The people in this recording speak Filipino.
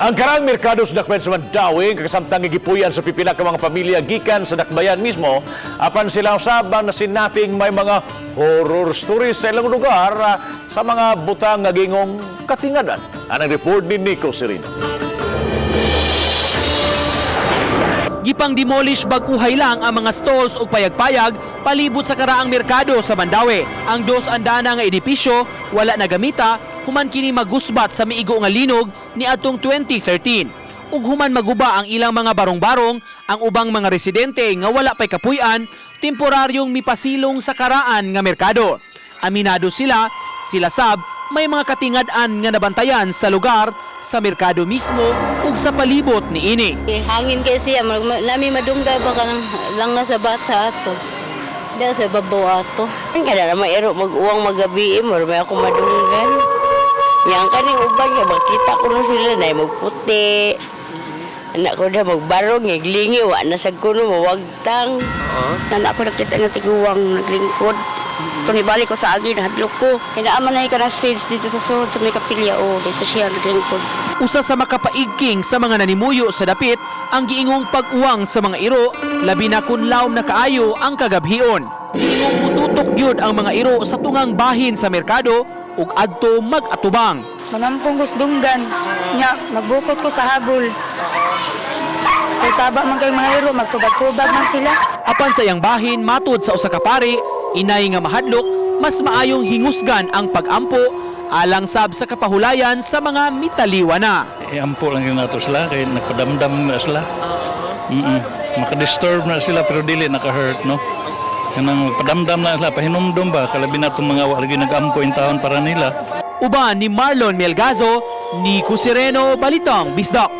Ang karang merkado sa Dakbayan sa Mandawi, kakasamtang gigipuyan sa pipila ka mga pamilya gikan sa Dakbayan mismo, apan sila usabang na sinaping may mga horror stories sa ilang lugar sa mga butang nga gingong katingadan. Anang report ni Nico Serino. Gipang demolish baguhay lang ang mga stalls o payag-payag palibot sa karaang merkado sa Mandawi. Ang dos andana nga edipisyo wala na gamita, human kini magusbat sa miigo nga linog ni atong 2013. Ug human maguba ang ilang mga barong-barong, ang ubang mga residente nga wala pay kapuy-an, temporaryong mipasilong sa karaan nga merkado. Aminado sila sab may mga katingad-an nga nabantayan sa lugar, sa merkado mismo ug sa palibot ni ini. Hangin kay siya, nami madunggay ba ka lang na sa bata ato. Dahil sa babaw ato. Ang kada na mairo mag-uwang magabi mo, may ako madunggan. Yang kaning uban nga makita ko na sila na magputi. Anak ko na magbarong, ngiglingi, wa na sa kuno, mawagtang. Anak ko nakita nga tiguwang naglingkod. Ito nibalik ko sa agin, hadlok ko. Kinaaman na ka na stage dito sa suhod sa may kapilya. Dito siya naglingkod. Usa sa makapaigking sa mga nanimuyo sa dapit ang giingong pag-uwang sa mga iro, labi na kun lawom na kaayo ang kagabhion. Mututok gyud ang mga iro sa tungang bahin sa merkado ug adto mag-atubang. Manampong gusdunggan, nya nagbukot ko sa habol. Kay saba man kay mga iro, magtubag-tubag man sila. Apan sa iyang bahin matud sa usa ka pari, inay nga mahadlok, mas maayong hingusgan ang pag-ampo alang sab sa kapahulayan sa mga mitaliwa na. Ampo lang yun nato sila, kaya nagpadamdam na sila. Makadisturb na sila pero dili naka-hurt, no? Kanang magpadamdam na sila, pahinumdum ba? Kalabi na itong mga walagi nag-ampo yung taon para nila. Uban ni Marlon Melgazo, Nico Sereno, Balitang Bisdak.